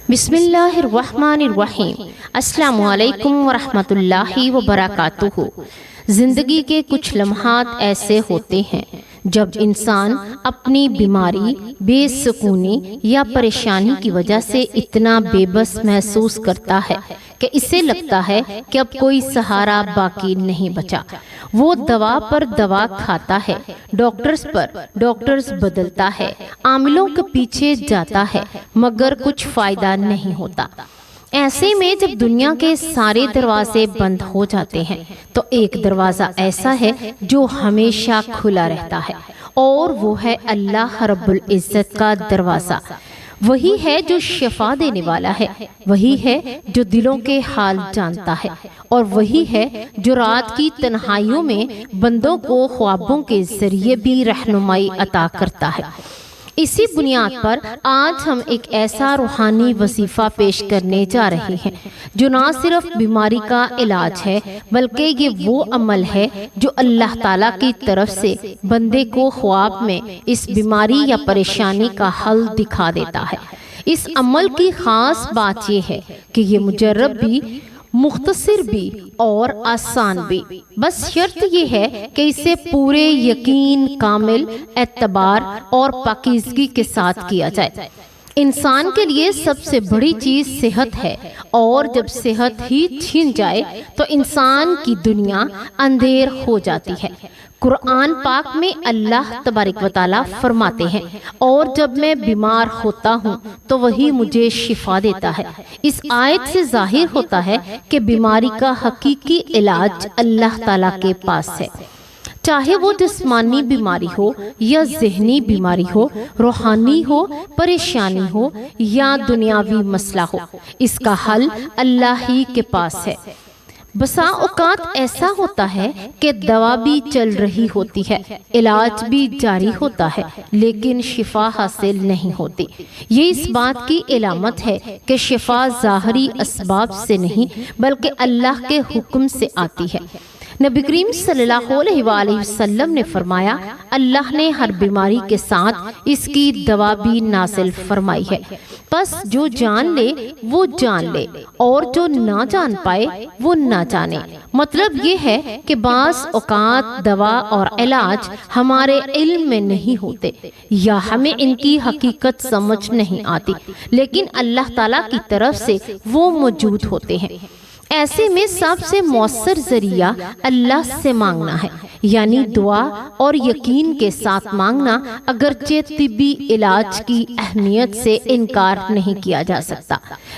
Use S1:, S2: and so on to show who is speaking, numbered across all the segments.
S1: بسم اللہ الرحمن الرحیم۔ السلام علیکم ورحمۃ اللہ وبرکاتہ۔ زندگی کے کچھ لمحات ایسے ہوتے ہیں جب انسان اپنی بیماری، بے سکونی یا پریشانی کی وجہ سے اتنا بے بس محسوس کرتا ہے کہ اسے لگتا ہے کہ اب کوئی سہارا باقی نہیں بچا۔ وہ دوا پر دوا کھاتا ہے، ڈاکٹرز بدلتا ہے، عاملوں کے پیچھے جاتا ہے، مگر کچھ فائدہ نہیں ہوتا۔ ایسے میں جب دنیا کے سارے دروازے بند ہو جاتے ہیں تو ایک دروازہ ایسا ہے جو ہمیشہ کھلا رہتا ہے، اور وہ ہے اللہ رب العزت کا دروازہ۔ وہی ہے جو شفا دینے والا ہے، وہی ہے جو دلوں کے حال جانتا ہے، اور وہی ہے جو رات کی تنہائیوں میں بندوں کو خوابوں کے ذریعے بھی رہنمائی عطا کرتا ہے۔ اسی بنیاد پر آج ہم ایک ایسا روحانی وظیفہ پیش کرنے جا رہے ہیں جو نہ صرف بیماری کا علاج ہے، بلکہ یہ وہ عمل ہے جو اللہ تعالیٰ کی طرف سے بندے کو خواب میں اس بیماری یا پریشانی کا حل دکھا دیتا ہے۔ اس عمل کی خاص بات یہ ہے کہ یہ مجرب بھی، مختصر بھی اور آسان بھی، بس شرط یہ ہے کہ اسے پورے یقین، کامل اعتبار اور پاکیزگی کے ساتھ کیا جائے۔ انسان کے لیے سب سے بڑی چیز صحت ہے، اور جب صحت ہی چھن جائے تو انسان کی دنیا اندھیر ہو جاتی ہے۔ قرآن پاک میں اللہ تبارک و تعالیٰ فرماتے ہیں، اور جب میں بیمار ہوتا ہوں تو وہی مجھے شفا دیتا ہے۔ اس آیت سے ظاہر ہوتا ہے کہ بیماری کا حقیقی علاج اللہ تعالیٰ کے پاس ہے، چاہے وہ جسمانی بیماری ہو یا ذہنی بیماری ہو، روحانی ہو، پریشانی ہو یا دنیاوی مسئلہ ہو، اس کا حل اللہ ہی کے پاس ہے۔ بسا اوقات ایسا ہوتا ہے کہ دوا بھی چل رہی ہوتی ہے، علاج بھی جاری ہوتا ہے، لیکن شفا حاصل نہیں ہوتی۔ یہ اس بات کی علامت ہے کہ شفا ظاہری اسباب سے نہیں بلکہ اللہ کے حکم سے آتی ہے۔ نبی کریم صلی اللہ علیہ وآلہ وسلم نے فرمایا، اللہ نے ہر بیماری کے ساتھ اس کی دوا بھی نازل فرمائی ہے، بس جو جان لے وہ جان لے، اور جو نہ جان پائے وہ نہ جانے۔ مطلب یہ ہے کہ بعض اوقات دوا اور علاج ہمارے علم میں نہیں ہوتے یا ہمیں ان کی حقیقت سمجھ نہیں آتی، لیکن اللہ تعالیٰ کی طرف سے وہ موجود ہوتے ہیں۔ ایسے میں سب سے مؤثر ذریعہ اللہ سے مانگنا ہے، یعنی دعا اور یقین کے ساتھ مانگنا۔ اگرچہ طبی علاج کی اہمیت سے انکار نہیں کیا جا سکتا،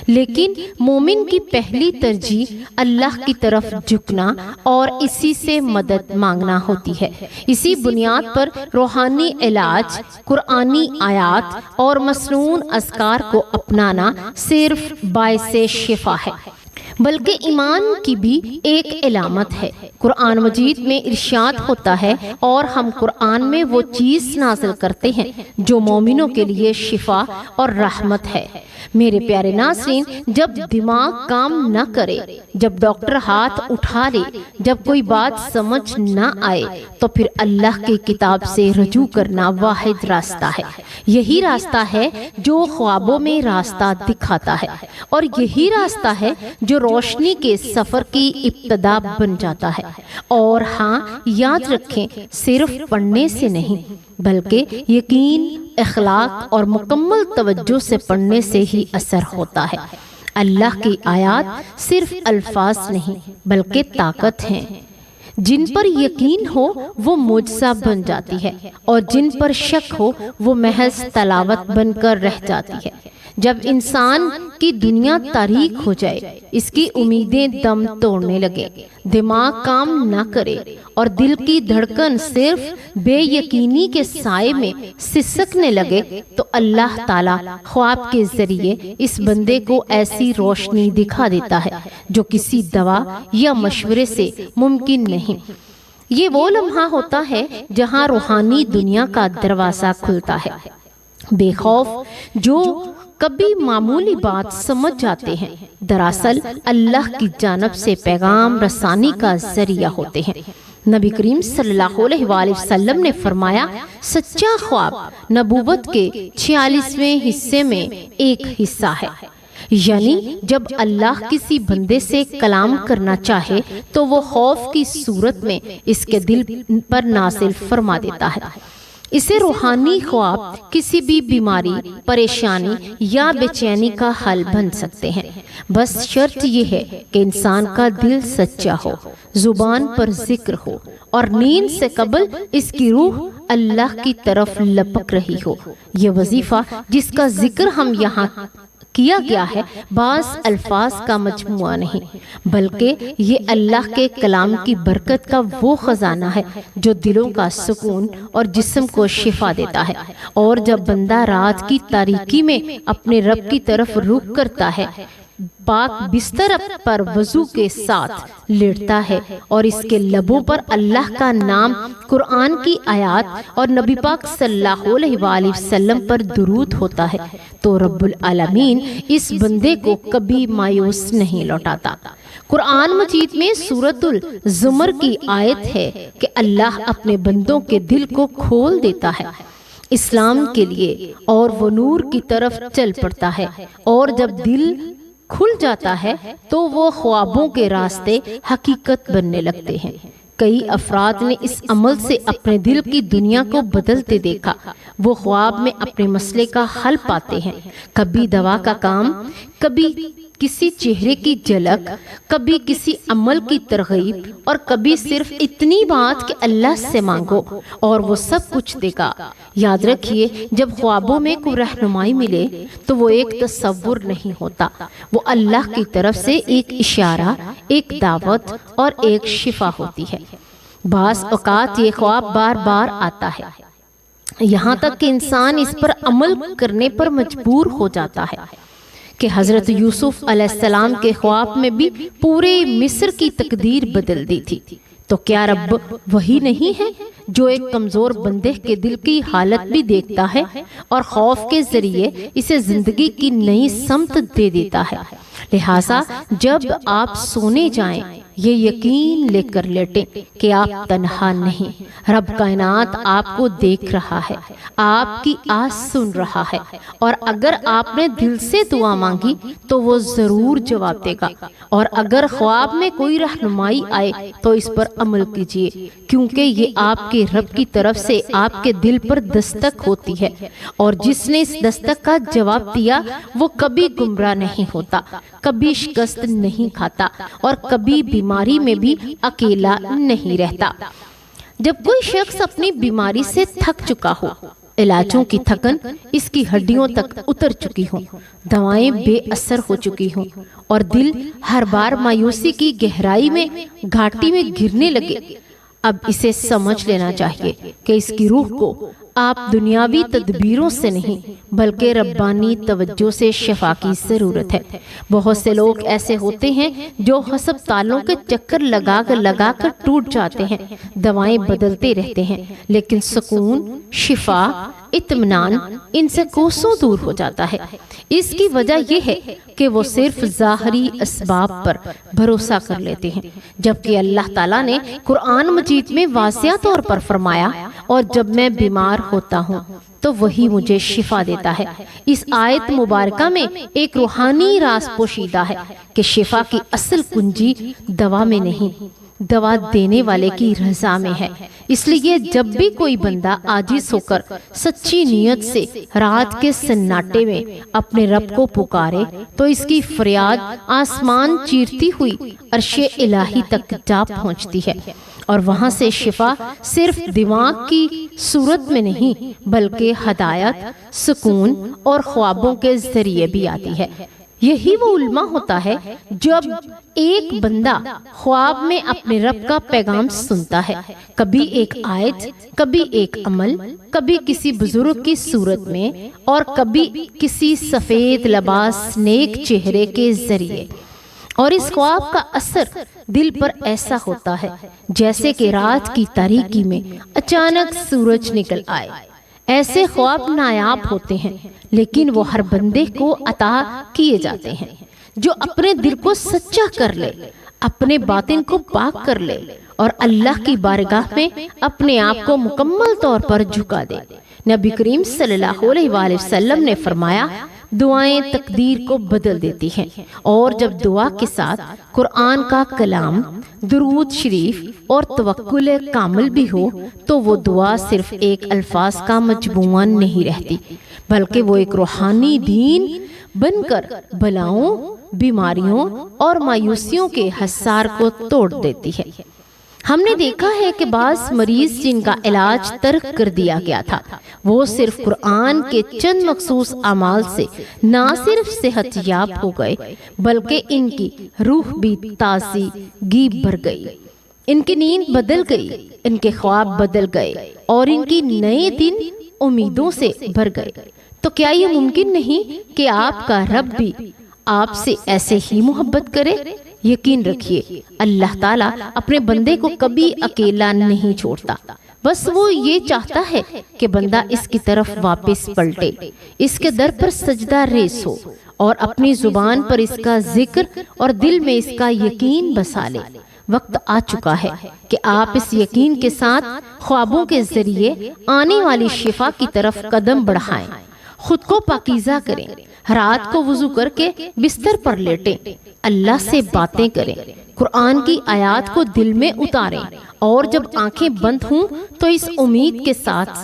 S1: لیکن مومن کی پہلی ترجیح اللہ کی طرف جھکنا اور اسی سے مدد مانگنا ہوتی ہے۔ اسی بنیاد پر روحانی علاج، قرآنی آیات اور مسنون اذکار کو اپنانا صرف باعث شفا ہے، بلکہ ایمان کی بھی ایک علامت ہے۔ قرآن مجید میں ارشاد ہوتا ہے، اور ہم قرآن میں وہ چیز نازل کرتے ہیں جو مومنوں کے لیے شفا اور رحمت ہے۔ میرے پیارے ناظرین، جب دماغ کام نہ کرے، جب ڈاکٹر ہاتھ اٹھا لے، جب کوئی بات سمجھ نہ آئے، تو پھر اللہ کی کتاب سے رجوع کرنا واحد راستہ ہے۔ یہی راستہ ہے جو خوابوں میں راستہ دکھاتا ہے، اور یہی راستہ ہے جو روشنی کے سفر کی ابتدا بن جاتا ہے۔ اور ہاں، یاد رکھیں، صرف پڑھنے سے نہیں بلکہ یقین، اخلاق اور مکمل توجہ سے پڑھنے سے ہی اثر ہوتا ہے۔ اللہ کی آیات صرف الفاظ نہیں بلکہ طاقت ہیں۔ جن پر یقین ہو وہ معجزہ بن جاتی ہے، اور جن پر شک ہو وہ محض تلاوت بن کر رہ جاتی ہے۔ جب انسان کی دنیا تاریک ہو جائے، اس کی امیدیں دم توڑنے لگے، دماغ کام نہ کرے اور دل کی دھڑکن صرف بے یقینی کے سائے میں سسکنے لگے، تو اللہ تعالیٰ خواب کے ذریعے اس بندے کو ایسی روشنی دکھا دیتا ہے جو کسی دوا یا مشورے سے ممکن نہیں۔ یہ وہ لمحہ ہوتا ہے جہاں روحانی دنیا کا دروازہ کھلتا ہے۔ بے خوف جو کبھی معمولی بات سمجھ جاتے ہیں، دراصل اللہ کی جانب سے پیغام رسانی کا ذریعہ ہوتے ہیں۔ نبی کریم صلی اللہ علیہ وآلہ وسلم نے فرمایا، سچا خواب نبوت کے 46ویں حصے میں ایک حصہ ہے۔ یعنی جب اللہ کسی بندے سے کلام کرنا چاہے تو وہ خوف کی صورت میں اس کے دل پر نازل فرما دیتا ہے۔ اسے روحانی خواب کسی بھی بیماری، پریشانی یا بے چینی کا حل بن سکتے ہیں۔ بس شرط یہ ہے کہ انسان کا دل سچا ہو، زبان پر ذکر ہو اور نیند سے قبل اس کی روح اللہ کی طرف لپک رہی ہو۔ یہ وظیفہ جس کا ذکر ہم یہاں کیا گیا ہے بعض الفاظ کا مجموعہ نہیں، بلکہ یہ اللہ کے کلام کی برکت کا وہ خزانہ ہے جو دلوں کا سکون اور جسم کو شفا دیتا ہے۔ اور جب بندہ رات کی تاریکی میں اپنے رب کی طرف رخ کرتا ہے، پاک بستر پر وضو کے ساتھ لیٹتا ہے اور اس کے لبوں پر اللہ کا نام، قرآن کی آیات اور نبی پاک صلی اللہ علیہ وآلہ وسلم پر درود ہوتا ہے، تو رب العالمین اس بندے کو کبھی مایوس نہیں لوٹاتا۔ قرآن مجید میں سورۃ الزمر کی آیت ہے کہ اللہ اپنے بندوں کے دل کو کھول دیتا ہے اسلام کے لیے اور وہ نور کی طرف چل پڑتا ہے، اور جب دل کھل جاتا ہے تو وہ خوابوں کے راستے حقیقت بننے لگتے ہیں۔ کئی افراد نے اس عمل سے اپنے دل کی دنیا کو بدلتے دیکھا۔ وہ خواب میں اپنے مسئلے کا حل پاتے ہیں، کبھی دوا کا کام، کبھی کسی چہرے کی جھلک، کبھی کسی عمل کی ترغیب، اور کبھی صرف اتنی بات کہ اللہ سے مانگو اور وہ سب کچھ دے گا۔ یاد رکھیے، جب خوابوں میں کوئی رہنمائی ملے تو وہ ایک تصور نہیں ہوتا، وہ اللہ کی طرف سے ایک اشارہ، ایک دعوت اور ایک شفا ہوتی ہے۔ بعض اوقات یہ خواب بار بار آتا ہے، یہاں تک کہ انسان اس پر عمل کرنے پر مجبور ہو جاتا ہے کہ حضرت یوسف علیہ السلام کے خواب میں بھی پورے مصر کی تقدیر بدل دی تھی۔ تو کیا رب وہی نہیں ہے جو ایک کمزور بندے کے دل کی حالت بھی دیکھتا ہے اور خوف کے ذریعے اسے زندگی کی نئی سمت دے دیتا ہے؟ لہٰذا جب آپ سونے جائیں یہ یقین لے کر لیٹیں کہ آپ تنہا نہیں، رب کائنات آپ کو دیکھ رہا ہے، آپ کی آواز سن رہا ہے، اور اگر آپ نے دل سے دعا مانگی تو وہ ضرور جواب دے گا۔ اور اگر خواب میں کوئی رہنمائی آئے تو اس پر عمل کیجیے، کیونکہ یہ آپ کے رب کی طرف سے آپ کے دل پر دستک ہوتی ہے، اور جس نے اس دستک کا جواب دیا وہ کبھی گمراہ نہیں ہوتا، کبھی شکست نہیں کھاتا، اور کبھی بیماری میں بھی اکیلا نہیں رہتا۔ جب کوئی شخص اپنی بیماری سے تھک چکا ہو، علاجوں کی تھکن اس کی ہڈیوں تک اتر چکی ہوں، دوائیں بے اثر ہو چکی ہوں، اور دل ہر بار مایوسی کی گہرائی میں گھاٹی میں گرنے لگے، اب اسے سمجھ لینا چاہیے کہ اس کی روح کو آپ دنیاوی تدبیروں سے نہیں بلکہ ربانی توجہ سے شفا کی ضرورت ہے۔ بہت سے لوگ ایسے ہوتے ہیں جو ہسپتالوں کے چکر لگا کر ٹوٹ جاتے ہیں، دوائیں بدلتے رہتے ہیں، لیکن سکون، شفا، اطمینان ان سے کوسوں دور ہو جاتا ہے۔ اس کی وجہ یہ ہے کہ وہ صرف ظاہری اسباب پر بھروسہ کر لیتے ہیں، جبکہ اللہ تعالیٰ نے قرآن مجید میں واضح طور پر فرمایا، اور جب میں بیمار ہوتا ہوں تو وہی مجھے شفا دیتا ہے۔ اس آیت مبارکہ میں ایک روحانی راز پوشیدہ ہے کہ شفا کی اصل کنجی دوا میں نہیں، دوا دینے والے کی رضا میں ہے۔ اس لیے جب بھی کوئی بندہ عاجز ہو کر سچی نیت سے رات کے سناٹے میں اپنے رب کو پکارے تو اس کی فریاد آسمان چیرتی ہوئی عرش الہی تک جا پہنچتی ہے، اور وہاں سے شفا صرف دماغ کی صورت میں نہیں بلکہ ہدایت، سکون اور خوابوں کے ذریعے بھی آتی ہے۔ یہی وہ علماء ہوتا ہے جب ایک بندہ خواب میں اپنے رب کا پیغام سنتا ہے، کبھی ایک آیت، کبھی ایک عمل، کبھی کسی بزرگ کی صورت میں، اور کبھی کسی سفید لباس نیک چہرے کے ذریعے، اور اس خواب کا اثر دل پر ایسا ہوتا ہے جیسے کہ رات کی تاریکی میں اچانک سورج نکل آئے۔ ایسے خواب نایاب ہوتے ہیں، لیکن وہ ہر بندے کو عطا کیے جاتے ہیں جو اپنے دل کو سچا کر لے، اپنے باطن کو پاک کر لے، اور اللہ کی بارگاہ میں اپنے آپ کو مکمل طور پر جھکا دے۔ نبی کریم صلی اللہ علیہ وآلہ وسلم نے فرمایا، دعائیں تقدیر کو بدل دیتی ہیں، اور جب دعا کے ساتھ قرآن کا کلام، درود شریف اور توکل کامل بھی ہو تو وہ دعا صرف ایک الفاظ کا مجموعہ نہیں رہتی، بلکہ وہ ایک روحانی دین بن کر بلاؤں، بیماریوں اور مایوسیوں کے حصار کو توڑ دیتی ہے۔ ہم نے دیکھا ہے کہ بعض مریض جن کا علاج ترک کر دیا گیا تھا، وہ صرف قرآن کے چند مخصوص اعمال سے نہ صرف صحت یاب ہو گئے بلکہ ان کی روح بھی تازگی بھر گئی، ان کی نیند بدل گئی، ان کے خواب بدل گئے اور ان کی نئے دن امیدوں سے بھر گئے۔ تو کیا یہ ممکن نہیں کہ آپ کا رب بھی آپ سے ایسے ہی محبت کرے؟ یقین رکھیے اللہ تعالیٰ اپنے بندے کو کبھی اکیلا نہیں چھوڑتا، بس وہ یہ چاہتا ہے کہ بندہ اس کی طرف واپس پلٹے، اس کے در پر سجدہ ریز ہو اور اپنی زبان پر اس کا ذکر اور دل میں اس کا یقین بسا لے۔ وقت آ چکا ہے کہ آپ اس یقین کے ساتھ خوابوں کے ذریعے آنے والی شفا کی طرف قدم بڑھائیں، خود کو پاکیزہ کریں، رات کو وضو کر کے بستر پر لیٹیں، اللہ سے باتیں کریں، قرآن کی آیات کو دل میں اتاریں، اور جب آنکھیں بند ہوں تو اس امید کے ساتھ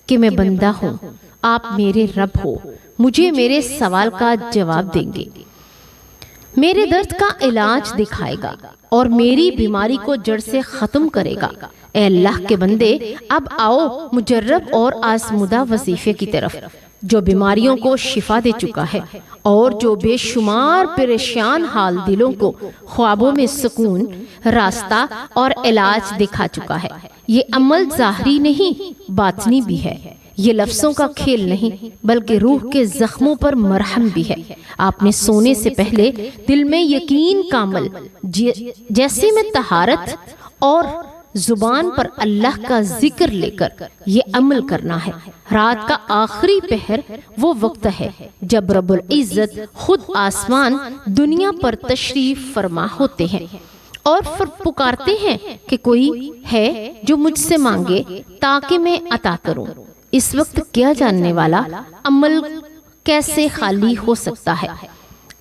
S1: کہ میں بندہ ہوں، آپ میرے رب ہو، مجھے میرے سوال کا جواب دیں گے، میرے درد کا علاج دکھائے گا اور میری بیماری کو جڑ سے ختم کرے گا۔ اے اللہ کے بندے، اب آؤ مجرب اور آزمودہ وظیفے کی طرف، جو بیماریوں کو شفا دے چکا ہے اور جو بے شمار پریشان حال دلوں کو خوابوں میں سکون، راستہ اور علاج دکھا چکا ہے۔ یہ عمل ظاہری نہیں، باطنی بھی ہے، یہ لفظوں کا کھیل نہیں بلکہ روح کے زخموں پر مرہم بھی ہے۔ آپ نے سونے سے پہلے دل میں یقین کامل، جیسے میں طہارت اور زبان پر اللہ کا ذکر لے کر یہ عمل کرنا ہے۔ رات کا آخری پہر وہ وقت ہے جب رب العزت خود آسمان دنیا پر تشریف فرما ہوتے ہیں اور پکارتے ہیں کہ کوئی ہے جو مجھ سے مانگے تاکہ میں عطا کروں۔ اس وقت کیا جاننے والا عمل کیسے خالی ہو سکتا ہے؟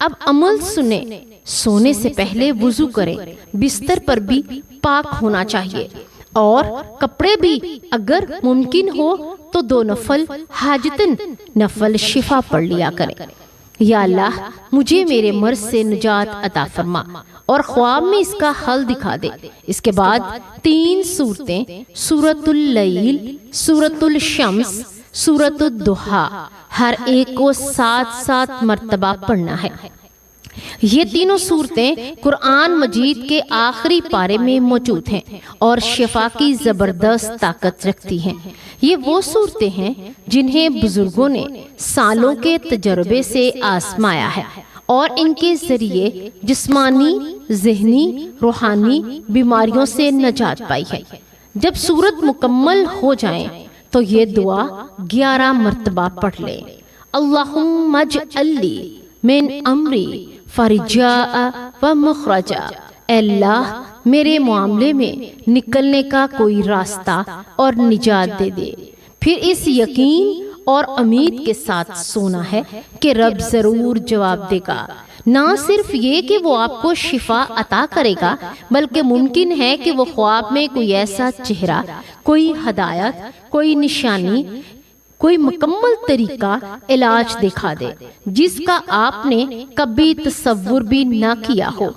S1: اب عمل سنیں، سونے سے پہلے وضو کریں، بستر پر بھی پاک ہونا چاہیے اور کپڑے بھی اگر ممکن ہو تو 2 نفل حاجتن نفل شفا پڑھ لیا کریں۔ یا اللہ مجھے میرے مرض سے نجات عطا فرما اور خواب میں اس کا حل دکھا دے۔ اس کے بعد 3 صورتیں، سورۃ اللیل، سورۃ الشمس، سورۃ الضحیٰ، ہر ایک کو 7 مرتبہ پڑھنا ہے۔ یہ تینوں صورتیں قرآن مجید کے آخری پارے میں موجود ہیں اور شفا کی زبردست طاقت رکھتی ہیں۔ یہ وہ صورتیں ہیں جنہیں بزرگوں نے سالوں کے تجربے سے آزمایا ہے اور ان کے ذریعے جسمانی، ذہنی، روحانی بیماریوں سے نجات پائی ہے۔ جب صورت مکمل ہو جائیں تو یہ دعا 11 مرتبہ پڑھ لیں۔ اللہم اجعل لی من امری فرجا و مخرجا، اے اللہ میرے معاملے میں نکلنے کا کوئی راستہ اور نجات دے دے۔ پھر اس یقین اور امید کے ساتھ سونا ہے کہ رب ضرور جواب دے گا۔ نہ صرف یہ کہ وہ آپ کو شفا عطا کرے گا بلکہ ممکن ہے کہ وہ خواب میں کوئی ایسا چہرہ، کوئی ہدایت، کوئی نشانی، کوئی مکمل طریقہ علاج دکھا دے جس کا آپ نے کبھی تصور بھی نہ کیا ہو۔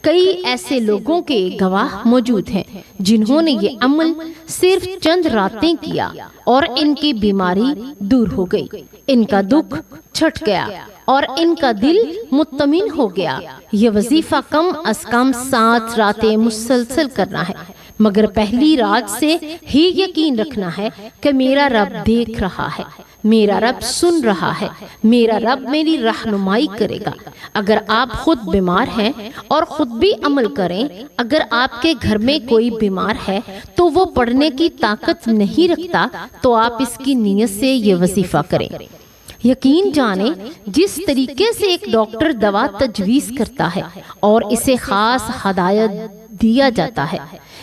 S1: کئی ایسے لوگوں کے گواہ موجود ہیں جنہوں نے یہ عمل صرف چند راتیں کیا اور ان کی بیماری دور ہو گئی، ان کا دکھ چھٹ گیا اور ان کا دل مطمئن ہو گیا۔ یہ وظیفہ کم از کم 7 راتیں مسلسل کرنا ہے، مگر پہلی رات سے ہی یقین رکھنا ہے کہ میرا رب دیکھ رہا ہے، میرا رب سن رہا ہے، میرا رب میری رہنمائی کرے گا۔ اگر آپ خود بیمار ہیں اور خود بھی عمل کریں، اگر آپ کے گھر میں کوئی بیمار ہے تو وہ پڑھنے کی طاقت نہیں رکھتا تو آپ اس کی نیت سے یہ وظیفہ کریں۔ یقین جانیں جس طریقے سے ایک ڈاکٹر دوا تجویز کرتا ہے اور اسے خاص ہدایت دیا جاتا ہے،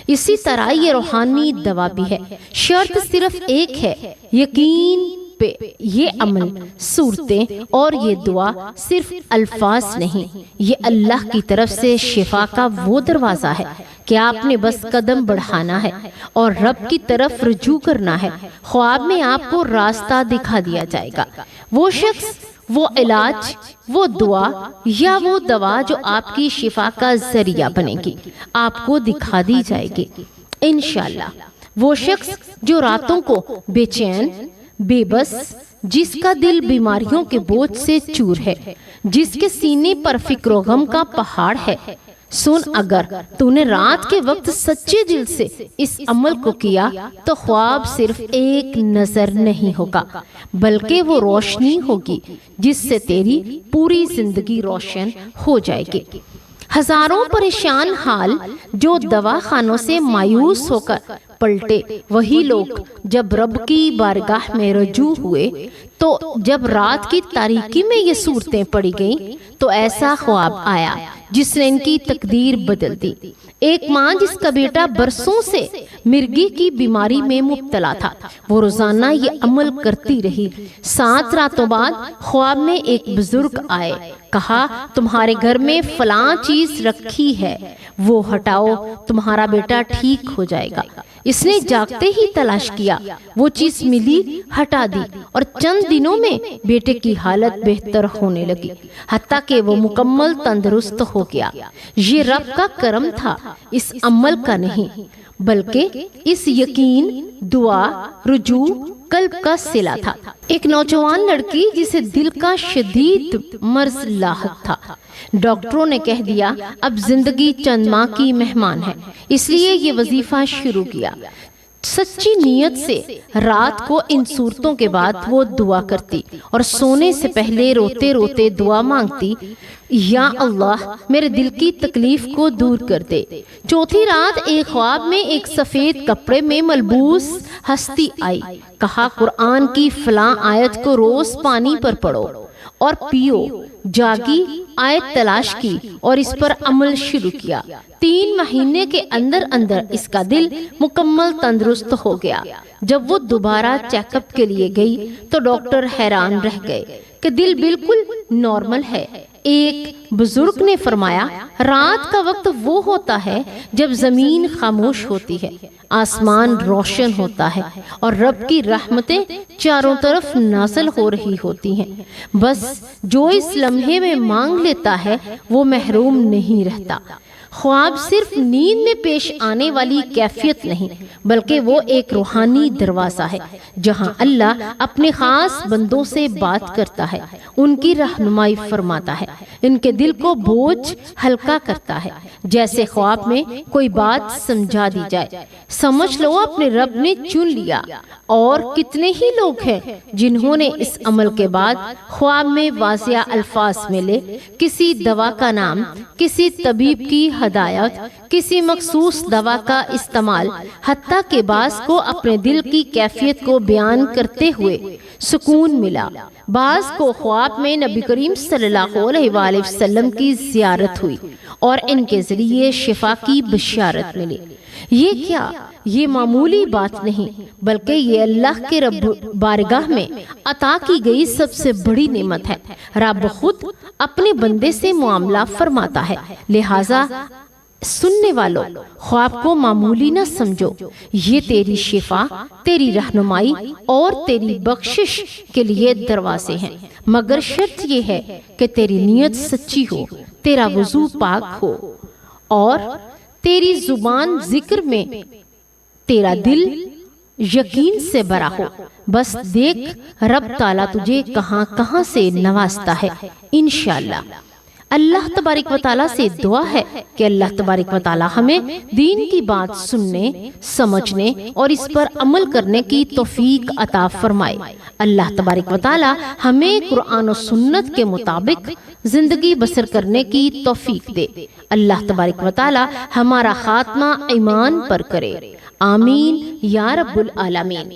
S1: اسی طرح یہ روحانی دوا بھی ہے۔ شرط صرف ایک ہے، یقین پہ یہ عمل، صورتیں اور یہ دعا صرف الفاظ نہیں، یہ اللہ کی طرف سے شفا کا وہ دروازہ ہے کہ آپ نے بس قدم بڑھانا ہے اور رب کی طرف رجوع کرنا ہے۔ خواب میں آپ کو راستہ دکھا دیا جائے گا، وہ شخص، وہ علاج، وہ دعا یا وہ دوا جو آپ کی شفا کا ذریعہ بنے گی، آپ کو دکھا دی جائے گی انشاءاللہ۔ وہ شخص جو راتوں کو بے چین، بے بس، جس کا دل بیماریوں کے بوجھ سے چور ہے، جس کے سینے پر فکر و غم کا پہاڑ ہے، سن، اگر تو نے رات کے وقت سچے دل سے اس عمل کو کیا تو خواب صرف ایک نظر نہیں ہوگا بلکہ وہ روشنی ہوگی جس سے تیری پوری زندگی روشن ہو جائے گی۔ ہزاروں پریشان حال جو دواخانوں سے مایوس ہو کر پلٹے، وہی لوگ جب رب کی بارگاہ میں رجوع ہوئے تو جب رات کی تاریکی میں یہ صورتیں پڑھی گئیں تو ایسا خواب آیا جس نے ان کی تقدیر بدل دی۔ ایک ماں جس کا بیٹا برسوں سے مرگی کی بیماری میں مبتلا تھا، وہ روزانہ یہ عمل کرتی رہی۔ 7 راتوں بعد خواب میں ایک بزرگ آئے، کہا تمہارے گھر میں فلاں چیز رکھی ہے، وہ ہٹاؤ، تمہارا بیٹا ٹھیک ہو جائے گا۔ اس نے جاگتے ہی تلاش کیا، وہ چیز ملی، ہٹا دی اور چند دنوں میں بیٹے کی حالت بہتر ہونے لگی، حتیٰ کہ وہ مکمل تندرست ہو گیا۔ یہ رب کا کرم تھا، اس عمل کا نہیں، بلکہ اس یقین، دعا، رجوع، قلب کا صلہ تھا۔ ایک نوجوان لڑکی جسے دل کا شدید مرض لاحق تھا، ڈاکٹروں نے کہہ دیا اب زندگی چند ماہ کی مہمان ہے، اس لیے یہ وظیفہ شروع کیا۔ سچی نیت سے رات کو ان صورتوں کے بعد وہ دعا کرتی اور سونے سے پہلے روتے روتے دعا مانگتی، یا اللہ میرے دل کی تکلیف کو دور کر دے۔ چوتھی رات ایک خواب میں ایک سفید کپڑے میں ملبوس ہستی آئی، کہا قرآن کی فلاں آیت کو روز پانی پر پڑھو اور پیو۔ جاگی، آیت تلاش کی اور اس پر عمل شروع کیا۔ 3 مہینے کے اندر اندر اس کا دل مکمل تندرست ہو گیا۔ جب وہ دوبارہ چیک اپ کے لیے گئی تو ڈاکٹر حیران رہ گئے کہ دل بالکل نارمل ہے۔ ایک بزرگ نے فرمایا رات کا وقت وہ ہوتا ہے جب زمین خاموش ہوتی ہے، آسمان روشن ہوتا ہے اور رب کی رحمتیں چاروں طرف نازل ہو رہی ہوتی ہیں۔ بس جو اس لمحے میں مانگ لیتا ہے وہ محروم نہیں رہتا۔ خواب صرف نیند میں پیش آنے والی کیفیت نہیں، بلکہ وہ ایک روحانی دروازہ ہے جہاں اللہ اپنے خاص بندوں سے بات کرتا ہے، ان کی رہنمائی فرماتا ہے، ان کے دل کو بوجھ ہلکا کرتا ہے۔ جیسے خواب میں کوئی بات سمجھا دی جائے، سمجھ لو اپنے رب نے چن لیا۔ اور کتنے ہی لوگ ہیں جنہوں نے اس عمل کے بعد خواب میں واضح الفاظ ملے، کسی دوا کا نام، کسی طبیب کی ہدایت، کسی مخصوص دوا کا استعمال، حتیٰ کہ بعض کو اپنے دل کی کیفیت کو بیان کرتے ہوئے سکون ملا۔ بعض کو خواب میں نبی کریم صلی اللہ علیہ وآلہ وسلم کی زیارت ہوئی اور ان کے ذریعے شفا کی بشارت ملی۔ یہ کیا؟ یہ معمولی بات نہیں، بلکہ یہ اللہ کے رب بارگاہ میں عطا کی گئی سب سے بڑی نعمت ہے۔ رب خود اپنے بندے سے معاملہ فرماتا ہے، لہٰذا سننے والوں خواب کو معمولی نہ سمجھو، یہ تیری شفا، تیری رہنمائی اور تیری بخشش کے لیے دروازے ہیں، مگر شرط یہ ہے کہ تیری نیت سچی ہو، تیرا وضو پاک ہو اور تیری زبان ذکر میں، تیرا دل یقین سے بھرا ہو۔ بس دیکھ رب تعالیٰ تجھے کہاں کہاں سے نوازتا ہے انشاءاللہ۔ اللہ تبارک و تعالیٰ سے دعا ہے کہ اللہ تبارک و تعالیٰ ہمیں دین کی بات سننے، سمجھنے اور اس پر عمل کرنے کی توفیق عطا فرمائے۔ اللہ تبارک و تعالیٰ ہمیں قرآن و سنت کے مطابق زندگی بسر کرنے کی توفیق دے۔ اللہ تبارک و تعالیٰ ہمارا خاتمہ ایمان پر کرے، آمین یا رب العالمین۔